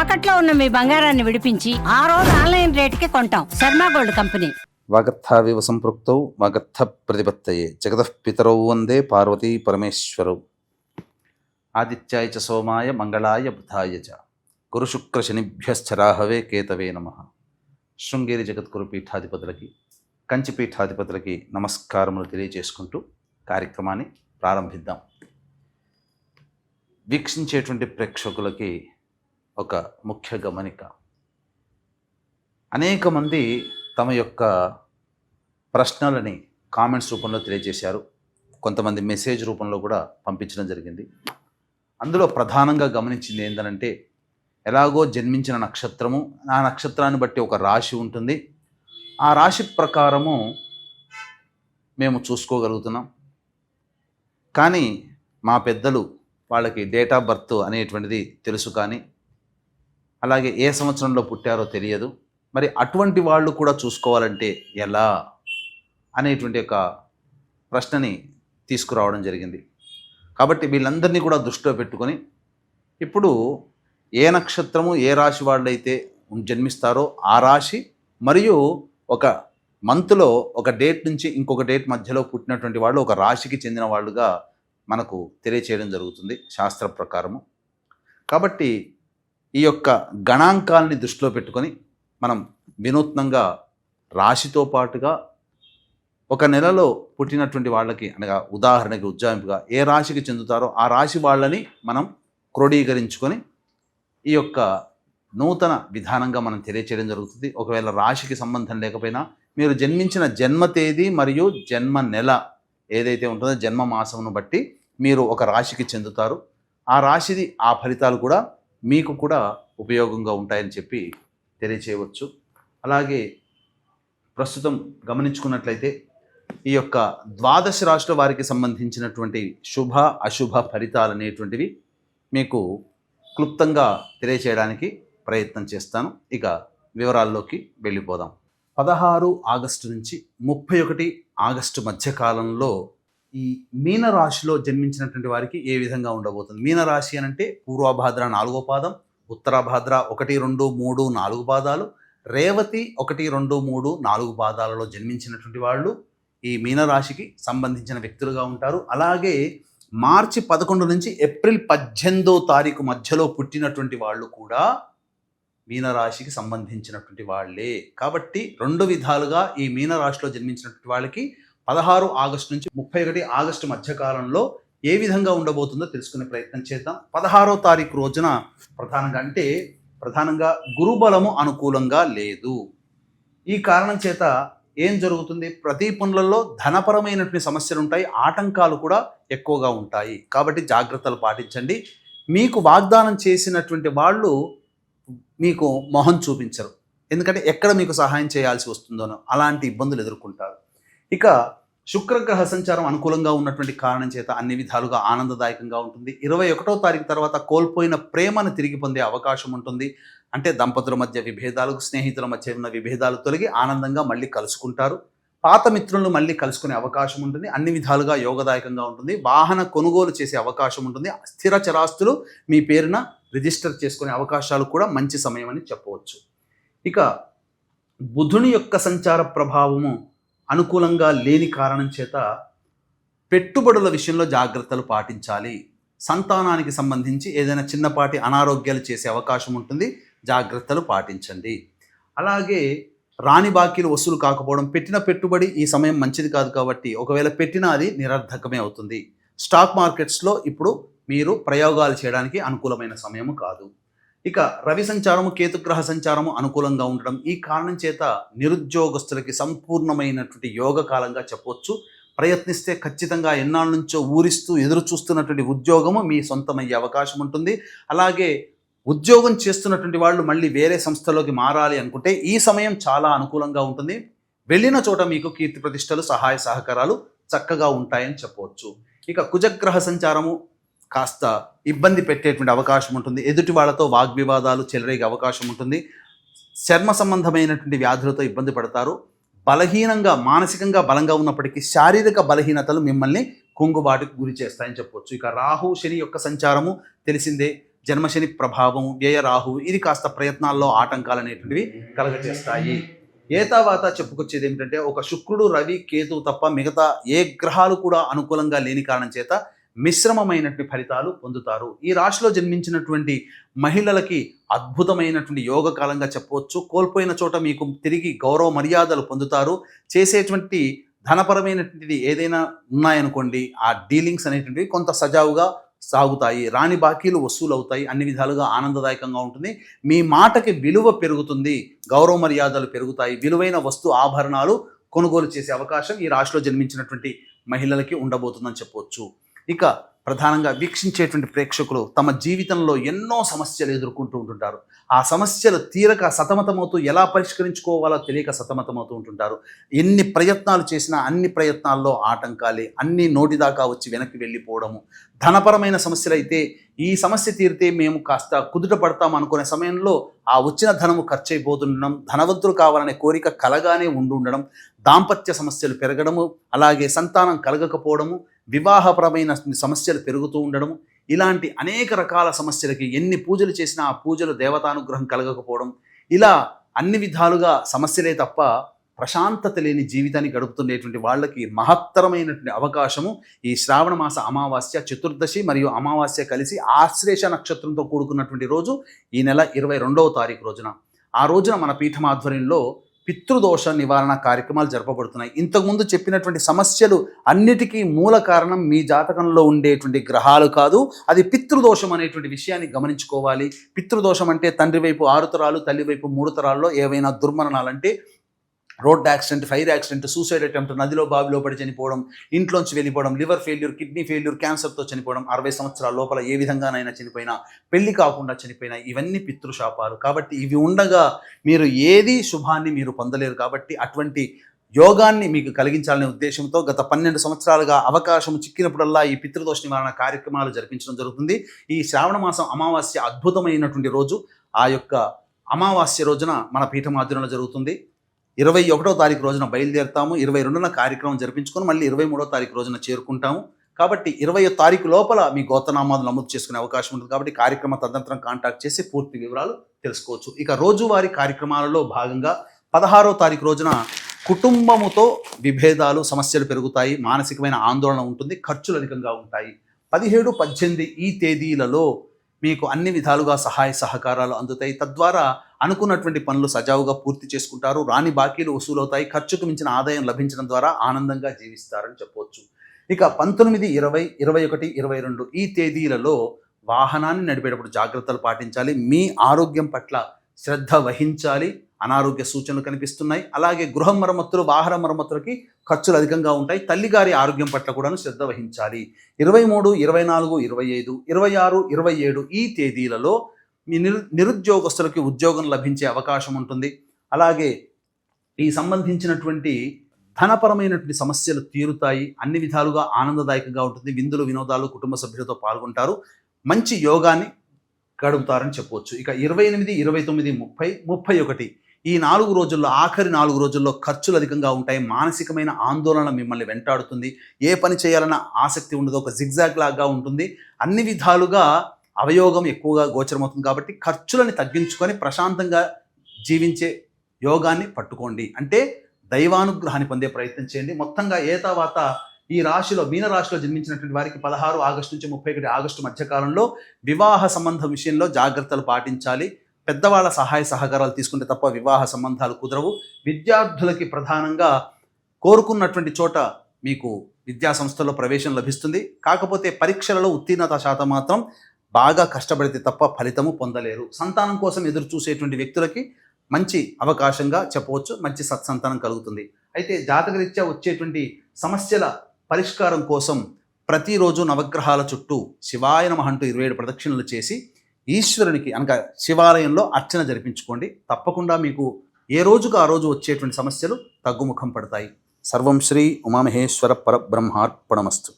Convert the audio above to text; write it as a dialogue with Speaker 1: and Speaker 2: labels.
Speaker 1: తాకట్లో ఉన్న మీ బంగారాన్ని విడిపించి ఆ రోజు ఆన్లైన్ రేటుకి కొంటాం. Sharma gold company.
Speaker 2: వాగర్థావివ సంపృక్తౌ వాగర్థ ప్రతిపత్తయే జగతః పితరౌ వందే పార్వతీ పరమేశ్వరౌ. ఆదిత్యాయ చ సోమాయ మంగళాయ బుధాయ చ గురుశుక్ర శనిభ్యశ్చరాహవే కేతవే నమః. శృంగేరి జగద్గురు పీఠాధిపతులకి, కంచి పీఠాధిపతులకి నమస్కారములు తెలియజేసుకుంటూ కార్యక్రమాన్ని ప్రారంభిద్దాం. వీక్షించేటువంటి ప్రేక్షకులకి ఒక ముఖ్య గమనిక. అనేక మంది తమ యొక్క ప్రశ్నలని కామెంట్స్ రూపంలో తెలియజేశారు. కొంతమంది మెసేజ్ రూపంలో కూడా పంపించడం జరిగింది. అందులో ప్రధానంగా గమనించింది ఏంటంటే, ఎలాగో జన్మించిన నక్షత్రము, ఆ నక్షత్రాన్ని బట్టి ఒక రాశి ఉంటుంది, ఆ రాశి ప్రకారము మేము చూసుకోగలుగుతున్నాం. కానీ మా పెద్దలు వాళ్ళకి డేట్ ఆఫ్ బర్త్ అనేటువంటిది తెలుసు, కానీ అలాగే ఏ సంవత్సరంలో పుట్టారో తెలియదు. మరి అటువంటి వాళ్ళు కూడా చూసుకోవాలంటే ఎలా అనేటువంటి ఒక ప్రశ్నని తీసుకురావడం జరిగింది. కాబట్టి వీళ్ళందరినీ కూడా దృష్టిలో పెట్టుకొని ఇప్పుడు ఏ నక్షత్రము ఏ రాశి వాళ్ళైతే జన్మిస్తారో ఆ రాశి మరియు ఒక మంత్లో ఒక డేట్ నుంచి ఇంకొక డేట్ మధ్యలో పుట్టినటువంటి వాళ్ళు ఒక రాశికి చెందిన వాళ్ళుగా మనకు తెలియచేయడం జరుగుతుంది శాస్త్ర ప్రకారము. కాబట్టి ఈ యొక్క గణాంకాలని దృష్టిలో పెట్టుకొని మనం వినూత్నంగా రాశితో పాటుగా ఒక నెలలో పుట్టినటువంటి వాళ్ళకి, అనగా ఉదాహరణకి ఉజ్జాయింపుగా ఏ రాశికి చెందుతారో ఆ రాశి వాళ్ళని మనం క్రోడీకరించుకొని ఈ యొక్క నూతన విధానంగా మనం తెలియచేయడం జరుగుతుంది. ఒకవేళ రాశికి సంబంధం లేకపోయినా మీరు జన్మించిన జన్మ తేదీ మరియు జన్మ నెల ఏదైతే ఉంటుందో జన్మ మాసమును బట్టి మీరు ఒక రాశికి చెందుతారు. ఆ రాశిది ఆ ఫలితాలు కూడా మీకు కూడా ఉపయోగంగా ఉంటాయని చెప్పి తెలియచేయవచ్చు. అలాగే ప్రస్తుతం గమనించుకున్నట్లయితే ఈ యొక్క ద్వాదశ రాశుల వారికి సంబంధించినటువంటి శుభ అశుభ ఫలితాలు అనేటువంటివి మీకు క్లుప్తంగా తెలియచేయడానికి ప్రయత్నం చేస్తాను. ఇక వివరాల్లోకి వెళ్ళిపోదాం. 16 ఆగస్టు నుంచి 31 ఆగస్టు మధ్యకాలంలో ఈ మీనరాశిలో జన్మించినటువంటి వారికి ఏ విధంగా ఉండబోతుంది. మీనరాశి అని అంటే పూర్వభాద్ర 4వ పాదం, ఉత్తరాభాద్ర 1, 2, 3, 4 పాదాలు, రేవతి 1, 2, 3, 4 పాదాలలో జన్మించినటువంటి వాళ్ళు ఈ మీనరాశికి సంబంధించిన వ్యక్తులుగా ఉంటారు. అలాగే మార్చి 11 నుంచి ఏప్రిల్ 18వ తారీఖు మధ్యలో పుట్టినటువంటి వాళ్ళు కూడా మీనరాశికి సంబంధించినటువంటి వాళ్ళే. కాబట్టి రెండు విధాలుగా ఈ మీనరాశిలో జన్మించినటువంటి వాళ్ళకి 16 ఆగస్టు నుంచి 31 ఆగస్టు మధ్యకాలంలో ఏ విధంగా ఉండబోతుందో తెలుసుకునే ప్రయత్నం చేద్దాం. 16వ తారీఖు రోజున ప్రధానంగా గురుబలము అనుకూలంగా లేదు. ఈ కారణం చేత ఏం జరుగుతుంది, ప్రతి పనులలో ధనపరమైనటువంటి సమస్యలు ఉంటాయి, ఆటంకాలు కూడా ఎక్కువగా ఉంటాయి. కాబట్టి జాగ్రత్తలు పాటించండి. మీకు వాగ్దానం చేసినటువంటి వాళ్ళు మీకు మొహం చూపించరు, ఎందుకంటే ఎక్కడ మీకు సహాయం చేయాల్సి వస్తుందోనో అలాంటి ఇబ్బందులు ఎదుర్కొంటారు. ఇక శుక్రగ్రహ సంచారం అనుకూలంగా ఉన్నటువంటి కారణం చేత అన్ని విధాలుగా ఆనందదాయకంగా ఉంటుంది. 21వ తారీఖు తర్వాత కోల్పోయిన ప్రేమను తిరిగి పొందే అవకాశం ఉంటుంది. అంటే దంపతుల మధ్య విభేదాలు, స్నేహితుల మధ్య ఉన్న విభేదాలు తొలగి ఆనందంగా మళ్ళీ కలుసుకుంటారు. పాత మిత్రులను మళ్ళీ కలుసుకునే అవకాశం ఉంటుంది. అన్ని విధాలుగా యోగదాయకంగా ఉంటుంది. వాహన కొనుగోలు చేసే అవకాశం ఉంటుంది. స్థిర చరాస్తులు మీ పేరున రిజిస్టర్ చేసుకునే అవకాశాలు కూడా మంచి సమయం అని చెప్పవచ్చు. ఇక బుధుని యొక్క సంచార ప్రభావము అనుకూలంగా లేని కారణం చేత పెట్టుబడుల విషయంలో జాగ్రత్తలు పాటించాలి. సంతానానికి సంబంధించి ఏదైనా చిన్నపాటి అనారోగ్యాలు చేసే అవకాశం ఉంటుంది, జాగ్రత్తలు పాటించండి. అలాగే రాని బాకీలు వసూలు కాకపోవడం, పెట్టిన పెట్టుబడి ఈ సమయం మంచిది కాదు కాబట్టి ఒకవేళ పెట్టినా అది నిరర్ధకమే అవుతుంది. స్టాక్ మార్కెట్స్లో ఇప్పుడు మీరు ప్రయోగాలు చేయడానికి అనుకూలమైన సమయము కాదు. ఇక రవి సంచారము, కేతుగ్రహ సంచారము అనుకూలంగా ఉండడం, ఈ కారణం చేత నిరుద్యోగస్తులకి సంపూర్ణమైనటువంటి యోగ కాలంగా చెప్పవచ్చు. ప్రయత్నిస్తే ఖచ్చితంగా ఎన్నాళ్ళ నుంచో ఊరిస్తూ ఎదురు చూస్తున్నటువంటి ఉద్యోగము మీ సొంతమయ్యే అవకాశం ఉంటుంది. అలాగే ఉద్యోగం చేస్తున్నటువంటి వాళ్ళు మళ్ళీ వేరే సంస్థలోకి మారాలి అనుకుంటే ఈ సమయం చాలా అనుకూలంగా ఉంటుంది. వెళ్ళిన చోట మీకు కీర్తి ప్రతిష్టలు, సహాయ సహకారాలు చక్కగా ఉంటాయని చెప్పవచ్చు. ఇక కుజగ్రహ సంచారము కాస్త ఇబ్బంది పెట్టేటువంటి అవకాశం ఉంటుంది. ఎదుటి వాళ్ళతో వాగ్వివాదాలు చెలరేగే అవకాశం ఉంటుంది. చర్మ సంబంధమైనటువంటి వ్యాధులతో ఇబ్బంది పడతారు. బలహీనంగా, మానసికంగా బలంగా ఉన్నప్పటికీ శారీరక బలహీనతలు మిమ్మల్ని కుంగుబాటుకు గురి చేస్తాయని చెప్పవచ్చు. ఇక రాహు శని యొక్క సంచారము తెలిసిందే. జన్మశని ప్రభావం, వ్యయ రాహు ఇది కాస్త ప్రయత్నాల్లో ఆటంకాలు అనేటువంటివి కలగజేస్తాయి. ఏతావాత చెప్పుకొచ్చేది ఏమిటంటే ఒక శుక్రుడు, రవి, కేతు తప్ప మిగతా ఏ గ్రహాలు కూడా అనుకూలంగా లేని కారణం చేత మిశ్రమమైనటువంటి ఫలితాలు పొందుతారు. ఈ రాశిలో జన్మించినటువంటి మహిళలకి అద్భుతమైనటువంటి యోగ కాలంగా చెప్పవచ్చు. కోల్పోయిన చోట మీకు తిరిగి గౌరవ మర్యాదలు పొందుతారు. చేసేటువంటి ధనపరమైనటువంటిది ఏదైనా ఉన్నాయనుకోండి, ఆ డీలింగ్స్ అనేటువంటివి కొంత సజావుగా సాగుతాయి. రాని బాకీలు వసూలు అవుతాయి. అన్ని విధాలుగా ఆనందదాయకంగా ఉంటుంది. మీ మాటకి విలువ పెరుగుతుంది, గౌరవ మర్యాదలు పెరుగుతాయి. విలువైన వస్తు ఆభరణాలు కొనుగోలు చేసే అవకాశం ఈ రాశిలో జన్మించినటువంటి మహిళలకి ఉండబోతుందని చెప్పవచ్చు. ఇక ప్రధానంగా వీక్షించేటువంటి ప్రేక్షకులు తమ జీవితంలో ఎన్నో సమస్యలు ఎదుర్కొంటూ ఉంటుంటారు. ఆ సమస్యలు తీరక సతమతమవుతూ ఎలా పరిష్కరించుకోవాలో తెలియక సతమతమవుతూ ఉంటుంటారు. ఎన్ని ప్రయత్నాలు చేసినా అన్ని ప్రయత్నాల్లో ఆటంకాలే, అన్ని నోటి దాకా వచ్చి వెనక్కి వెళ్ళిపోవడము. ధనపరమైన సమస్యలు అయితే ఈ సమస్య తీరితే మేము కాస్త కుదుట పడతాం అనుకునే సమయంలో ఆ వచ్చిన ధనము ఖర్చు అయిపోతుండడం, ధనవంతులు కావాలనే కోరిక కలగానే ఉండడం, దాంపత్య సమస్యలు పెరగడము, అలాగే సంతానం కలగకపోవడము, వివాహపరమైన సమస్యలు పెరుగుతూ ఉండడము, ఇలాంటి అనేక రకాల సమస్యలకి ఎన్ని పూజలు చేసినా ఆ పూజలు దేవతానుగ్రహం కలగకపోవడం, ఇలా అన్ని విధాలుగా సమస్యలే తప్ప ప్రశాంతత లేని జీవితాన్ని గడుపుతుండేటువంటి వాళ్ళకి మహత్తరమైనటువంటి అవకాశము ఈ శ్రావణ మాస అమావాస్య, చతుర్దశి మరియు అమావాస్య కలిసి ఆశ్లేష నక్షత్రంతో కూడుకున్నటువంటి రోజు ఈ నెల 22వ తారీఖు రోజున. ఆ రోజున మన పీఠం ఆధ్వర్యంలో పితృదోష నివారణ కార్యక్రమాలు జరపబడుతున్నాయి. ఇంతకుముందు చెప్పినటువంటి సమస్యలు అన్నిటికీ మూల కారణం మీ జాతకంలో ఉండేటువంటి గ్రహాలు కాదు, అది పితృదోషం అనేటువంటి విషయాన్ని గమనించుకోవాలి. పితృదోషం అంటే తండ్రి వైపు 6 తరాలు, తల్లి వైపు 3 తరాల్లో ఏవైనా దుర్మరణాలంటే road accident, fire accident, suicide attempt, నదిలో బావిలో పడి చనిపోవడం, ఇంట్లోంచి వెళ్ళిపోవడం, లివర్ ఫెయిల్యూర్, కిడ్నీ ఫెయిల్యూర్, క్యాన్సర్తో చనిపోవడం, 60 సంవత్సరాల లోపల ఏ విధంగానైనా చనిపోయినా, పెళ్లి కాకుండా చనిపోయినా, ఇవన్నీ పితృశాపాలు. కాబట్టి ఇవి ఉండగా మీరు ఏది శుభాన్ని మీరు పొందలేరు. కాబట్టి అటువంటి యోగాన్ని మీకు కలిగించాలనే ఉద్దేశంతో గత 12 సంవత్సరాలుగా అవకాశం చిక్కినప్పుడల్లా ఈ పితృదోష నివారణ కార్యక్రమాలు జరిపించడం జరుగుతుంది. ఈ శ్రావణ మాసం అమావాస్య అద్భుతమైనటువంటి రోజు. ఆ యొక్క అమావాస్య రోజున మన పీఠం ఆధ్వర్యంలో జరుగుతుంది. 21వ తారీఖు రోజున బయలుదేరుతాము. 22న కార్యక్రమం జరిపించుకొని మళ్ళీ 23వ తారీఖు రోజున చేరుకుంటాము. కాబట్టి 20వ తారీఖు లోపల మీ గోత్రనామాలు నమోదు చేసుకునే అవకాశం ఉంటుంది. కాబట్టి కార్యక్రమ తదనంతరం కాంటాక్ట్ చేసి పూర్తి వివరాలు తెలుసుకోవచ్చు. ఇక రోజువారీ కార్యక్రమాలలో భాగంగా 16వ తారీఖు రోజున కుటుంబముతో విభేదాలు, సమస్యలు పెరుగుతాయి, మానసికమైన ఆందోళన ఉంటుంది, ఖర్చులు అధికంగా ఉంటాయి. 17, 18 ఈ తేదీలలో మీకు అన్ని విధాలుగా సహాయ సహకారాలు అందుతాయి. తద్వారా అనుకున్నటువంటి పనులు సజావుగా పూర్తి చేసుకుంటారు. రాని బాకీలు వసూలవుతాయి. ఖర్చుకు మించిన ఆదాయం లభించడం ద్వారా ఆనందంగా జీవిస్తారని చెప్పవచ్చు. ఇక 19, 20, 21, 22 ఈ తేదీలలో వాహనాన్ని నడిపేటప్పుడు జాగ్రత్తలు పాటించాలి. మీ ఆరోగ్యం పట్ల శ్రద్ధ వహించాలి. అనారోగ్య సూచనలు కనిపిస్తున్నాయి. అలాగే గృహ మరమ్మతులు, వాహన మరమ్మతులకి ఖర్చులు అధికంగా ఉంటాయి. తల్లిగారి ఆరోగ్యం పట్ల కూడా శ్రద్ధ వహించాలి. 23, 24, 25, 26, 27 ఈ తేదీలలో మీ నిరుద్యోగస్తులకి ఉద్యోగం లభించే అవకాశం ఉంటుంది. అలాగే ఈ సంబంధించినటువంటి ధనపరమైనటువంటి సమస్యలు తీరుతాయి. అన్ని విధాలుగా ఆనందదాయకంగా ఉంటుంది. విందులు, వినోదాలు, కుటుంబ సభ్యులతో పాల్గొంటారు. మంచి యోగాన్ని గడుపుతారని చెప్పవచ్చు. ఇక 28, 29, 30, 31 ఈ 4 రోజుల్లో, ఆఖరి 4 రోజుల్లో ఖర్చులు అధికంగా ఉంటాయి. మానసికమైన ఆందోళన మిమ్మల్ని వెంటాడుతుంది. ఏ పని చేయాలన్న ఆసక్తి ఉండదు. ఒక జిగ్జాగ్ లాగా ఉంటుంది. అన్ని విధాలుగా అవయోగం ఎక్కువగా గోచరమవుతుంది. కాబట్టి ఖర్చులని తగ్గించుకొని ప్రశాంతంగా జీవించే యోగాన్ని పట్టుకోండి. అంటే దైవానుగ్రహాన్ని పొందే ప్రయత్నం చేయండి. మొత్తంగా ఏతావాత ఈ రాశిలో, మీన రాశిలో జన్మించినటువంటి వారికి 16 ఆగస్టు నుంచి 31 ఆగస్టు మధ్యకాలంలో వివాహ సంబంధం విషయంలో జాగ్రత్తలు పాటించాలి. పెద్దవాళ్ళ సహాయ సహకారాలు తీసుకుంటే తప్ప వివాహ సంబంధాలు కుదరవు. విద్యార్థులకి ప్రధానంగా కోరుకున్నటువంటి చోట మీకు విద్యా సంస్థల్లో ప్రవేశం లభిస్తుంది. కాకపోతే పరీక్షలలో ఉత్తీర్ణత శాతం మాత్రం బాగా కష్టపడితే తప్ప ఫలితము పొందలేరు. సంతానం కోసం ఎదురు చూసేటువంటి వ్యక్తులకి మంచి అవకాశంగా చెప్పవచ్చు. మంచి సత్సంతానం కలుగుతుంది. అయితే జాతకరీత్యా వచ్చేటువంటి సమస్యల పరిష్కారం కోసం ప్రతిరోజు నవగ్రహాల చుట్టూ శివాయ నమః అంటూ 27 ప్రదక్షిణలు చేసి ఈశ్వరునికి అనగా శివాలయంలో అర్చన జరిపించుకోండి. తప్పకుండా మీకు ఏ రోజుకు ఆ రోజు వచ్చేటువంటి సమస్యలు తగ్గుముఖం పడతాయి. సర్వం శ్రీ ఉమామహేశ్వర పరబ్రహ్మార్పణమస్తు.